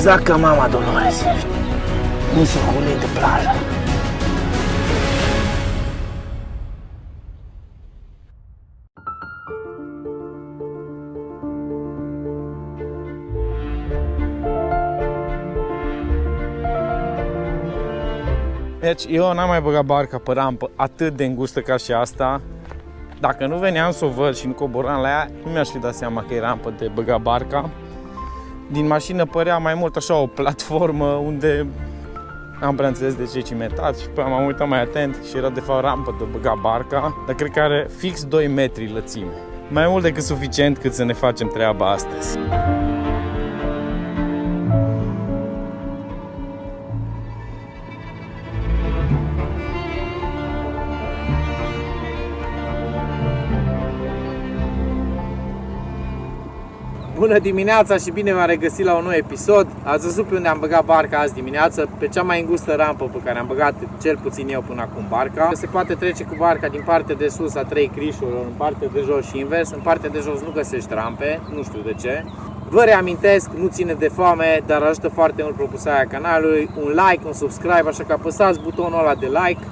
Exact ca mama Dolores ești. Nu s-o culei de plajă. Deci eu n-am mai băgat barca pe rampă atât de îngustă ca și asta. Dacă nu veneam să o văd și nu coboram la ea, nu mi-aș fi dat seama că e rampă de băgat barca. Din mașină părea mai mult așa o platformă unde n-am prea înțeles de ce e cimentat și m-am uitat mai atent și era de fapt rampă de băgat barca, dar cred că are fix 2 metri lățime. Mai mult decât suficient cât să ne facem treaba astăzi. Bună dimineața și bine v-am regăsit la un nou episod. Ați văzut pe unde am băgat barca azi dimineață, pe cea mai îngustă rampă pe care am băgat cel puțin eu până acum barca. Se poate trece cu barca din partea de sus a 3 crișurilor, în partea de jos și invers. În partea de jos nu găsești rampe, nu știu de ce. Vă reamintesc, nu ține de foame, dar ajută foarte mult propulsarea canalului. Un like, un subscribe, așa că apăsați butonul ăla de like.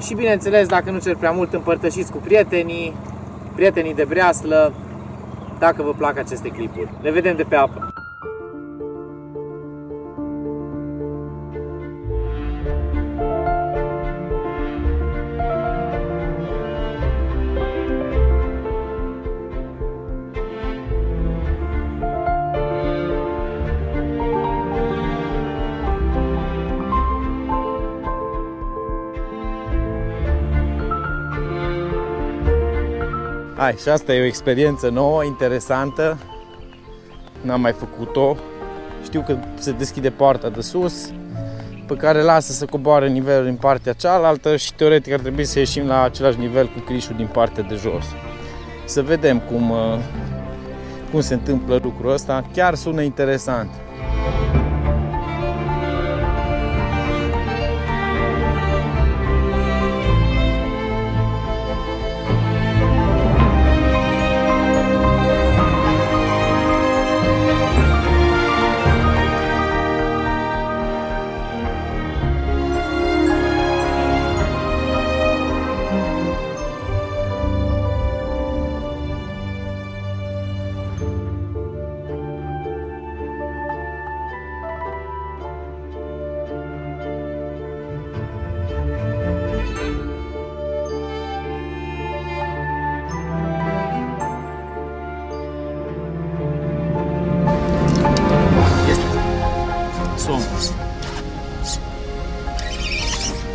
Și bineînțeles, dacă nu cer prea mult, împărtășiți cu prietenii de breaslă, dacă vă plac aceste clipuri. Ne vedem de pe apă! Hai, și asta e o experiență nouă, interesantă. N-am mai făcut-o. Știu că se deschide poarta de sus, pe care lasă să coboare nivelul din partea cealaltă și teoretic ar trebui să ieșim la același nivel cu crișul din partea de jos. Să vedem cum se întâmplă lucrul ăsta. Chiar sună interesant.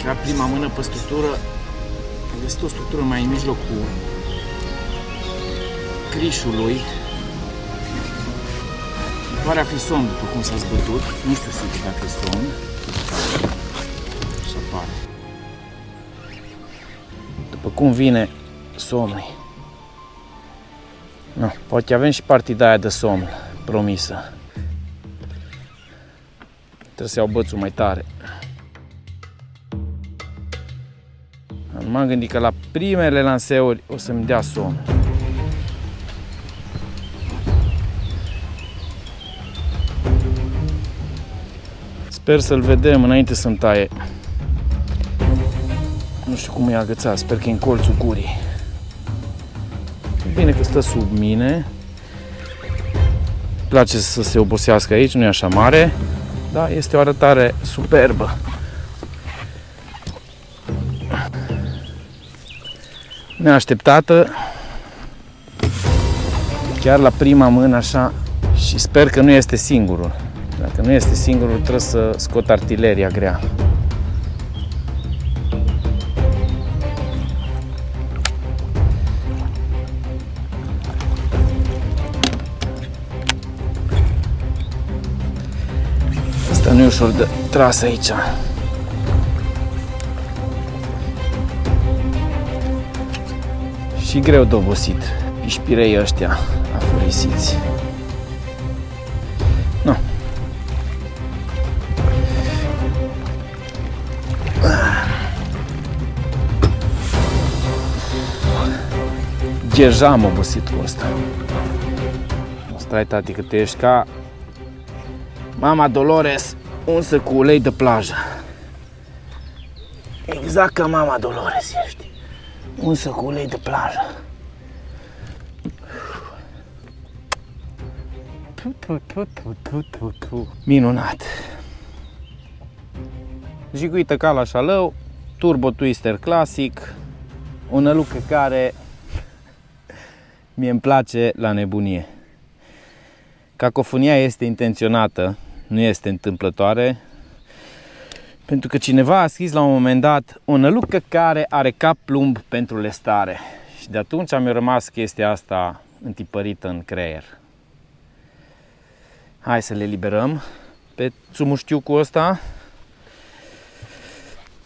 Chiar prima mână pe structură, am găsit o structură mai în mijlocul crișului. Pare a fi somn, după cum s-a zbătut. Nu știu sigur dacă e somn. Așa pare. După cum vine somnul. No, poate avem și partida aia de somn promisă. Trebuie să iau bățul mai tare. Nu m-am gândit că la primele lanseuri o să-mi dea somn. Sper să-l vedem înainte să-mi taie. Nu știu cum e agățat, sper că e în colțul gurii. Bine că stă sub mine. Îmi place să se obosească aici, nu e așa mare, dar este o arătare superbă. Neașteptată, chiar la prima mână așa, și sper că nu este singurul. Dacă nu este singurul, trebuie să scot artileria grea. Asta nu e ușor de tras aici. Și greu de obosit, pișpirei ăștia afurisiți. No. Deja am obosit cu ăsta. Stai, tati, că tu ești ca Mama Dolores unsă cu ulei de plajă. Exact ca Mama Dolores ești. Unsă cu ulei de plajă. Minunat. Jiguită ca la șalău, turbo twister clasic, o nălucă care mie îmi place la nebunie. Cacofonia este intenționată, nu este întâmplătoare, pentru că cineva a scris la un moment dat o nălucă care are cap plumb pentru lestare. Și de atunci mi-a rămas chestia asta întipărită în creier. Hai să le liberăm pe țumuștiucul ăsta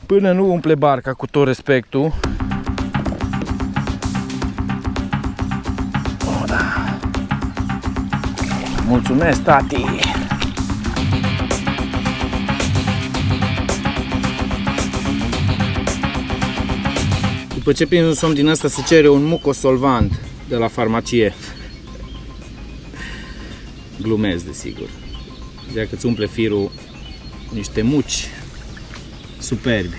până nu umple barca cu tot respectul. Oh, da. Mulțumesc, tati! După ce prinzi un somn din ăsta se cere un mucosolvant de la farmacie. Glumesc, desigur. Ideea că îți umple firul niște muci superbi.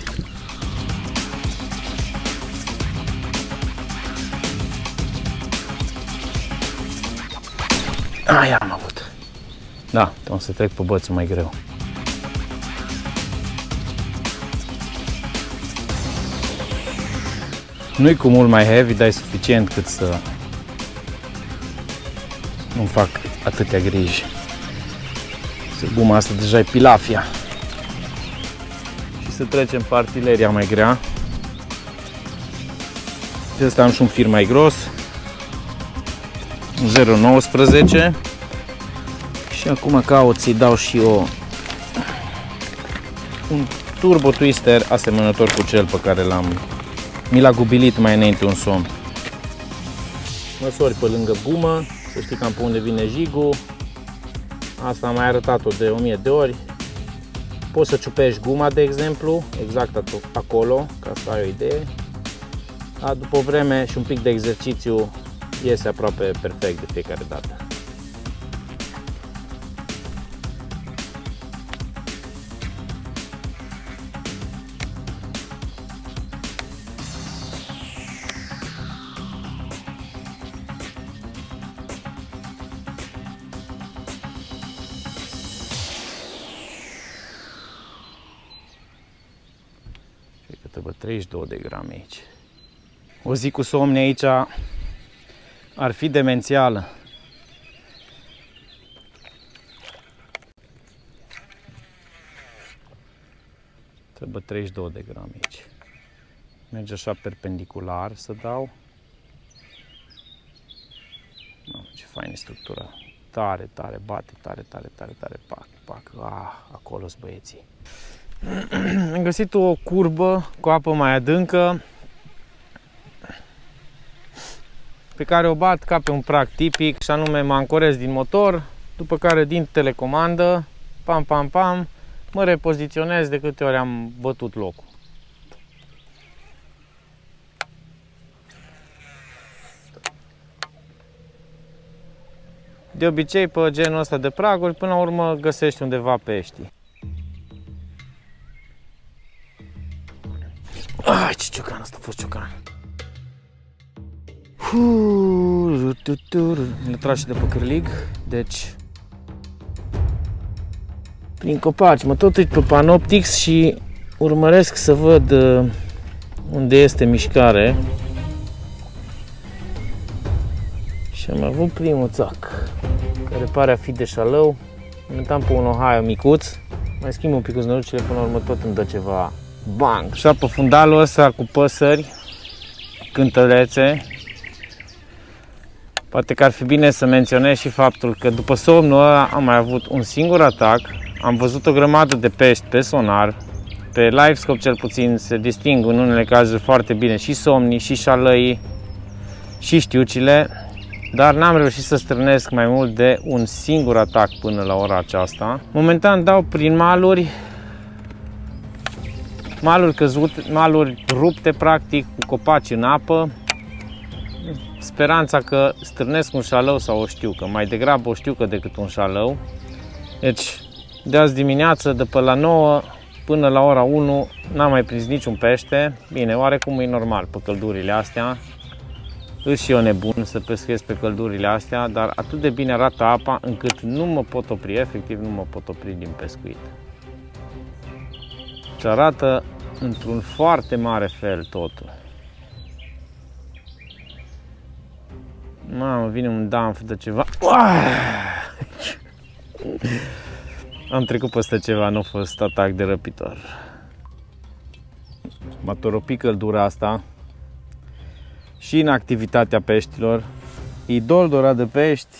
Aia am avut. Da, o să trec pe bățul mai greu. Nu-i cu mult mai heavy, dar e suficient cât să nu fac atâtea griji. Guma asta deja e pilafia. Și să trecem pe artileria mai grea. De asta am și un fir mai gros, un 0,19. Și acum caut să-i dau și eu un turbo twister asemănător cu cel pe care mi l-a gubilit mai înainte un somn. Măsori pe lângă gumă, să știi cam pe unde vine jigul. Asta am mai arătat-o de 1000 de ori. Poți să ciupești guma, de exemplu, exact acolo, ca să ai o idee. Dar după o vreme și un pic de exercițiu iese aproape perfect de fiecare dată. Trebuie 32 de grame aici. O zi cu somn aici ar fi demențială. Trebuie 32 de grame aici. Merge așa perpendicular să dau. Ce faină structura. Tare, tare, bate, tare, tare, tare, tare, pac, pac. Acolo-s băieții. Am găsit o curbă cu apă mai adâncă pe care o bat ca pe un prag tipic, și anume mă ancorez din motor, după care din telecomandă, pam, pam, pam, mă repoziționez de câte ori am bătut locul. De obicei pe genul ăsta de praguri, până la urmă găsești undeva pești. Ai, ce ciocan, asta a fost ciocan. Le trag și de pe cârlig, deci prin copaci mă tot uit pe Panoptix și urmăresc să văd unde este mișcare. Și am avut primul țac, care pare a fi de șalău. Momentan pe un Ohio micuț, mai schimb un pic cu znărucile, până la urmă tot îmi dă ceva bang. Și pe fundalul ăsta cu păsări, cântărețe. Poate că ar fi bine să menționez și faptul că după somnul ăla am mai avut un singur atac. Am văzut o grămadă de pești pe sonar. Pe LiveScope cel puțin se disting în unele cazuri foarte bine și somnii, și șalăii, și știucile. Dar n-am reușit să strânesc mai mult de un singur atac până la ora aceasta. Momentan dau prin maluri căzute, maluri rupte practic, cu copaci în apă. Speranța că strânesc un șalău sau o știucă, mai degrabă o știucă decât un șalău. Deci De azi dimineață, de pe la 9 până la ora 1, n-am mai prins niciun pește. Bine, oarecum e normal pe căldurile astea. Îs și eu nebun să pescuiesc pe căldurile astea, dar atât de bine arată apa încât nu mă pot opri, efectiv nu mă pot opri din pescuit. Și arată într-un foarte mare fel totul. Mamă, vine un damf de ceva. Am trecut peste ceva, nu a fost atac de răpitor. M-a toropit căldura asta și în activitatea peștilor. E doldorat de pești,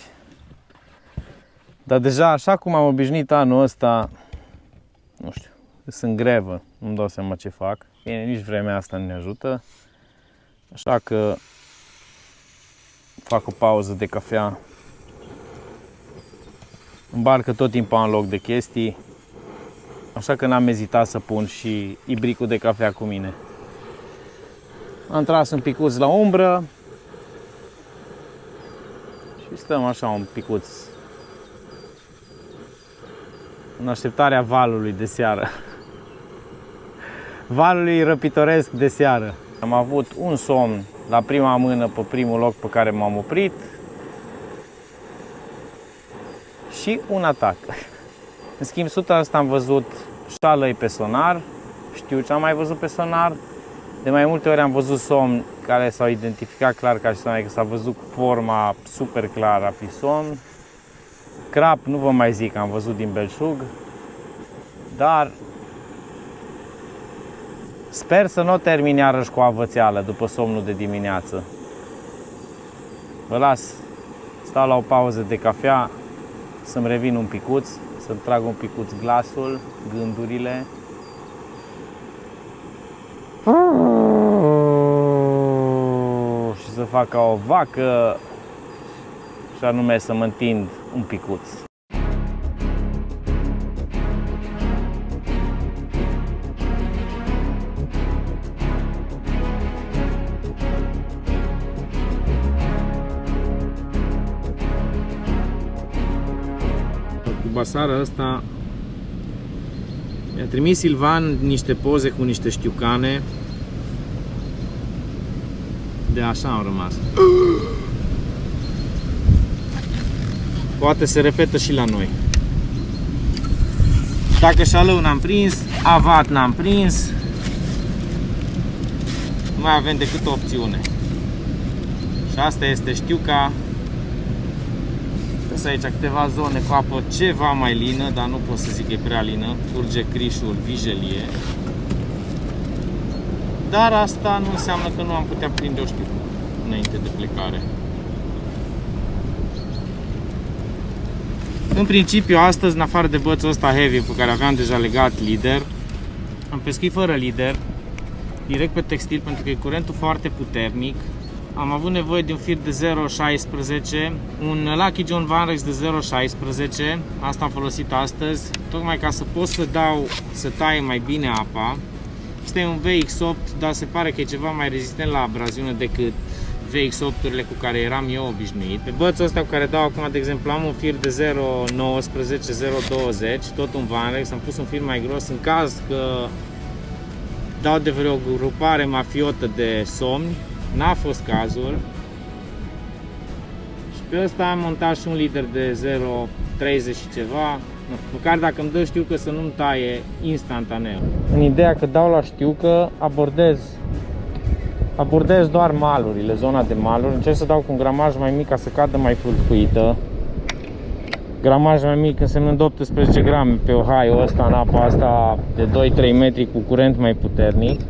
dar deja așa cum am obișnuit anul ăsta, nu știu, sunt grevă, nu-mi dau seama ce fac. Bine, nici vremea asta nu ne ajută, așa că fac o pauză de cafea. În barcă tot timpul am loc de chestii, așa că n-am ezitat să pun și ibricul de cafea cu mine. Am tras un picuț la umbră și stăm așa un picuț în așteptarea valului de seară. Valului răpitoresc de seară. Am avut un somn la prima mână pe primul loc pe care m-am oprit și un atac. În schimb, 100% am văzut șalăi pe sonar, știu ce am mai văzut pe sonar. De mai multe ori am văzut somni care s-au identificat clar ca și somn, adică s-a văzut forma super clară a fi somn. Crap, nu vă mai zic, am văzut din belșug, dar sper să nu o termin iarăși cu avățeală după somnul de dimineață. Vă las, stau la o pauză de cafea, să-mi revin un picuț, să-mi trag un picuț glasul, gândurile. Și să fac ca o vacă, și anume să mă întind un picuț. Cu basară ăsta mi-a trimis Silvan niște poze cu niște știucane. De așa am rămas. Poate se repetă și la noi. Dacă șalău n-am prins, avat n-am prins, nu mai avem decât o opțiune. Și asta este știuca. Sunt aici câteva zone cu apă ceva mai lină, dar nu pot să zic că e prea lină. Curge crișul vijelie. Dar asta nu înseamnă că nu am putea prinde o știucă înainte de plecare. În principiu, astăzi, în afară de bățul ăsta heavy pe care aveam deja legat lider, am pescuit fără lider, direct pe textil, pentru că e curentul foarte puternic. Am avut nevoie de un fir de 0,16, un Lucky John Vanrex de 0,16, asta am folosit astăzi, tocmai ca să pot să taie mai bine apa. Este un VX8, dar se pare că e ceva mai rezistent la abraziune decât VX8-urile cu care eram eu obișnuit. Pe bățul ăsta cu care dau acum, de exemplu, am un fir de 0,19, 0,20, tot un Vanrex, am pus un fir mai gros în caz că dau de vreo grupare mafiotă de somni. N-a fost cazul. Și pe ăsta am montat și un lider de 0,30 și ceva. Măcar dacă îmi dă știucă să nu-mi taie instantaneu. În ideea că dau la știucă, abordez doar malurile, zona de maluri. Încerc să dau cu un gramaj mai mic ca să cadă mai fluită. Gramaj mai mic însemnând 18 grame pe Ohio ăsta, în apa asta de 2-3 metri cu curent mai puternic.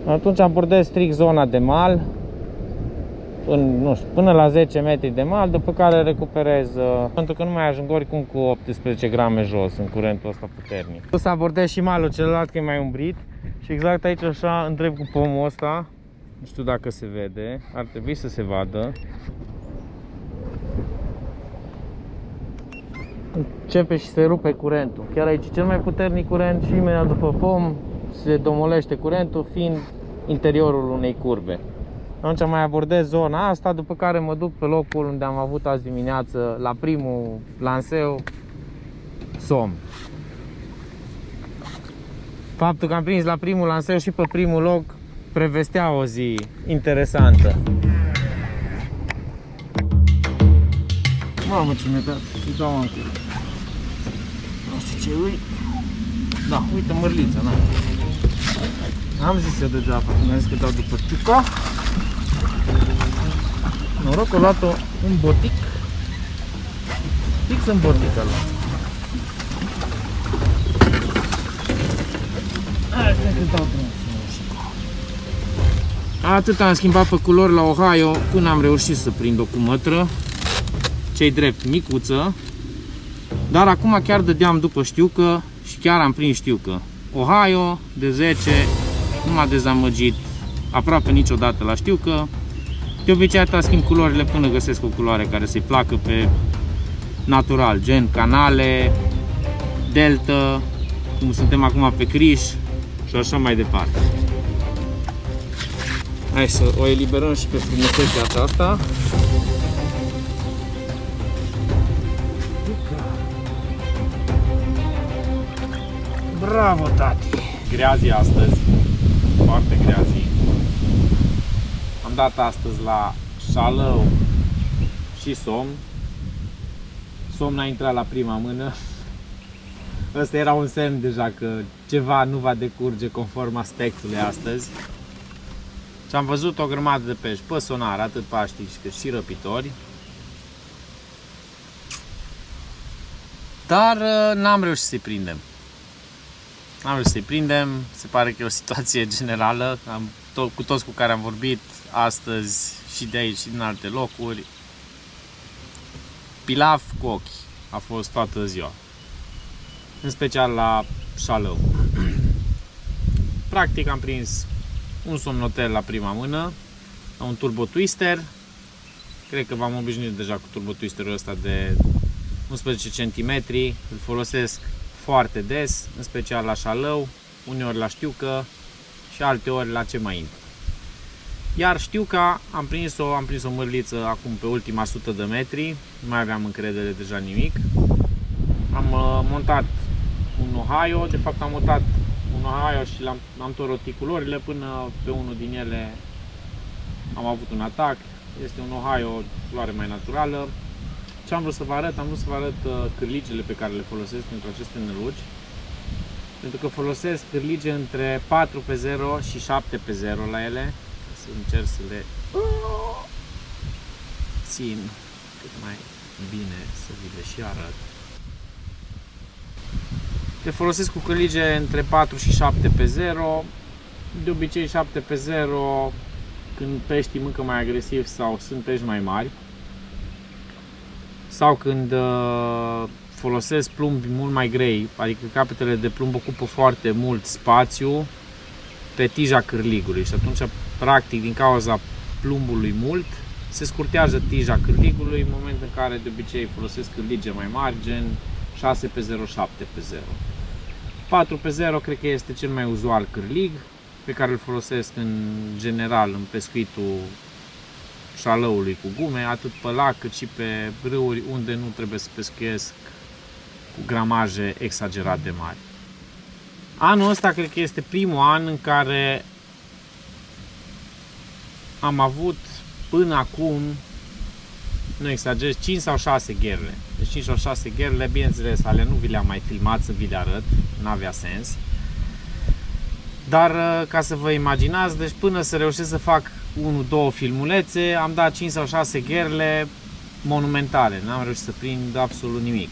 Atunci abordez strict zona de mal, până la 10 metri de mal, după care recuperez, pentru că nu mai ajung oricum cu 18 grame jos în curentul ăsta puternic. O să abordez și malul celălalt, că e mai umbrit, și exact aici așa întreb cu pomul ăsta, nu știu dacă se vede, ar trebui să se vadă. Începe și se rupe curentul, chiar aici cel mai puternic curent și imediat după pom se domolește curentul, fiind interiorul unei curbe. Atunci mai abordez zona asta, după care mă duc pe locul unde am avut azi dimineață, la primul lanseu, somn. Faptul că am prins la primul lanseu și pe primul loc prevestea o zi interesantă. Mamă, ce mi-a dat, îi dau un pic. Nu știu ce ui. Da, uite mărlița, na. Am zis eu degeaba, mi-am zis că dau după ciuca. Noroc că a luat-o un botic. Fix în botic a luat. Hai, cred că-ți dau drumul. Atât am schimbat pe culori la Ohio până am reușit să prind o cumătră. Ce-i drept, micuță. Dar acum chiar dădeam după știucă și chiar am prins știucă. Ohio de 10 nu m-a dezamăgit aproape niciodată la știucă. De obicei atâta schimb culorile până găsesc o culoare care să-i placă pe natural, gen canale, delta, cum suntem acum pe criș și așa mai departe. Hai să o eliberăm și pe frumusețea asta. Bravo, tati! Greazi astăzi, foarte greazi. Am dat astăzi la șalău și somn. Somn a intrat la prima mână. Ăsta era un semn deja că ceva nu va decurge conform aspectului astăzi. Și am văzut o grămadă de pești pe sonar, atât paștici cât și răpitori. Dar n-am reușit să-i prindem. N-am reușit să-i prindem, se pare că e o situație generală. Cu toți cu care am vorbit astăzi și de aici și din alte locuri, pilaf cu ochi a fost toată ziua. În special la șalău. Practic am prins un somnotel la prima mână, un turbo twister. Cred că v-am obișnuit deja cu turbo twisterul ăsta de 11 cm. Îl folosesc foarte des, în special la șalău, uneori la știucă și alte ori la ce mai intru. Iar știuca am prins o mărliță acum pe ultima 100 de metri, nu mai aveam încredere deja nimic. Am montat un Ohio, de fapt am montat un Ohio și l-am tot rotit culorile până pe unul din ele am avut un atac. Este un Ohio, culoare mai naturală. Ce am vrut să vă arăt? Am vrut să vă arăt cârligele pe care le folosesc pentru aceste năluci. Pentru că folosesc cârlige între 4x0 și 7x0 la ele. Să încerc să le țin cât mai bine să vi le și arăt. Le folosesc cu cârlige între 4 și 7x0. De obicei 7x0 când peștii mâncă mai agresiv sau sunt pești mai mari. Sau când folosesc plumbi mult mai grei, adică capetele de plumb ocupă foarte mult spațiu pe tija cârligului și atunci, practic, din cauza plumbului mult, se scurtează tija cârligului în momentul în care de obicei folosesc cârlige mai mari, gen 6x0, 7x0. 4x0 cred că este cel mai uzual cârlig pe care îl folosesc în general în pescuitul șalăului cu gume, atât pe lac cât și pe râuri unde nu trebuie să pescuiesc cu gramaje exagerat de mari. Anul ăsta cred că este primul an în care am avut până acum, nu exagerez, 5 sau 6 gherle. Deci 5 sau 6 gherle, bineînțeles, ale nu vi le-am mai filmat să vi le arăt, n-avea sens. Dar ca să vă imaginați, deci până să reușesc să fac 1-2 filmulețe, am dat 5 sau 6 gherle monumentale, n-am reușit să prind absolut nimic.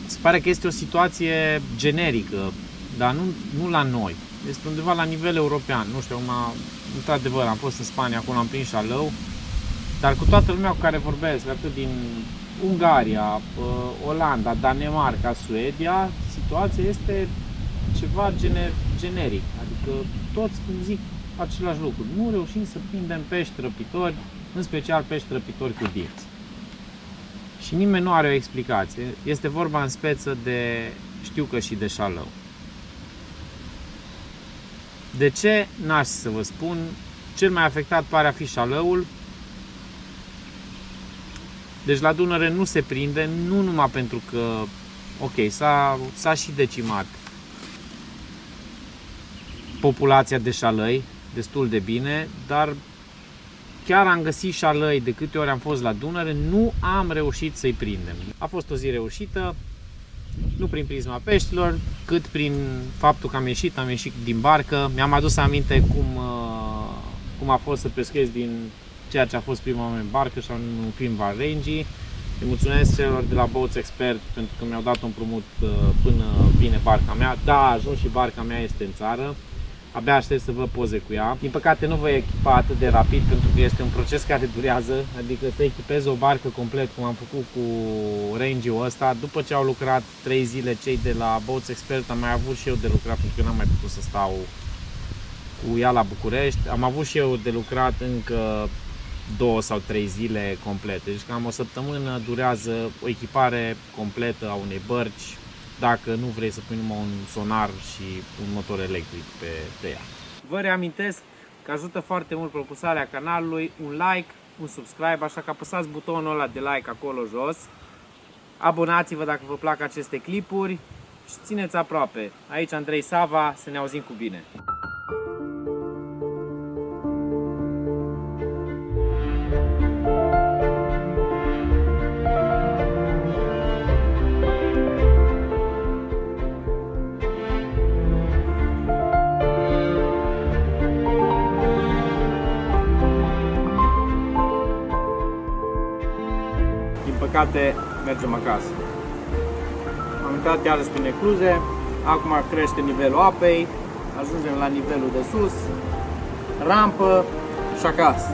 Se pare că este o situație generică, dar nu la noi, este undeva la nivel european, nu știu, într-adevăr am fost în Spania, acolo am prins șalău, dar cu toată lumea cu care vorbesc, atât din Ungaria, Olanda, Danemarca, Suedia, situația este ceva generic, adică toți zic același lucru. Nu reușim să prindem pești răpitori, în special pești răpitori cu dinți. Și nimeni nu are o explicație. Este vorba în speță de știucă și de șalău. De ce? N-aș să vă spun. Cel mai afectat pare a fi șalăul. Deci la Dunăre nu se prinde, nu numai pentru că, ok, s-a și decimat populația de șalăi destul de bine, dar chiar am găsit șalăi de câte ori am fost la Dunăre, nu am reușit să-i prindem. A fost o zi reușită, nu prin prisma peștilor, cât prin faptul că am ieșit din barcă. Mi-am adus aminte cum a fost să pescuiesc din ceea ce a fost prima mea în barcă și un film Varengi. Îi mulțumesc celor de la Boats Expert pentru că mi-au dat un împrumut până vine barca mea. Da, a ajuns și barca mea este în țară. Abia aștept să văd poze cu ea. Din păcate nu voi echipa atât de rapid pentru că este un proces care durează. Adică să echipez o barcă complet cum am făcut cu Range-ul ăsta. După ce au lucrat 3 zile cei de la Boats Expert, am mai avut și eu de lucrat pentru că n-am mai putut să stau cu ea la București. Am avut și eu de lucrat încă 2 sau 3 zile complete. Deci cam o săptămână durează o echipare completă a unei bărci, dacă nu vrei să pui numai un sonar și un motor electric pe ea. Vă reamintesc că ajută foarte mult propulsarea canalului, un like, un subscribe, așa că apăsați butonul ăla de like acolo jos. Abonați-vă dacă vă plac aceste clipuri și țineți aproape. Aici Andrei Sava, să ne auzim cu bine. Din păcate, mergem acasă. Am intrat iarăși prin ecluze, acum crește nivelul apei, ajungem la nivelul de sus, rampă și acasă.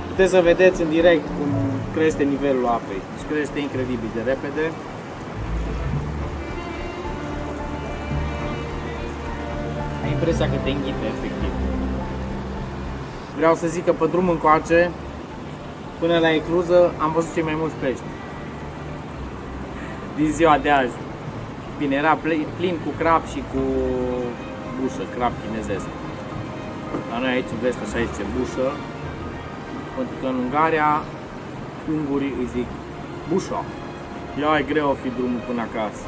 Puteți să vedeți în direct cum crește nivelul apei, deci crește incredibil de repede. Ai impresia că te înghite, efectiv. Vreau să zic că pe drum încoace, până la ecluză, am văzut cei mai mulți pești din ziua de azi. Bine, era plin cu crab și cu bușă, crab chinezesc. La noi aici în vest așa zice bușă, pentru că în Ungaria ungurii îi zic bușa. Ia, e greu o fi drumul până acasă.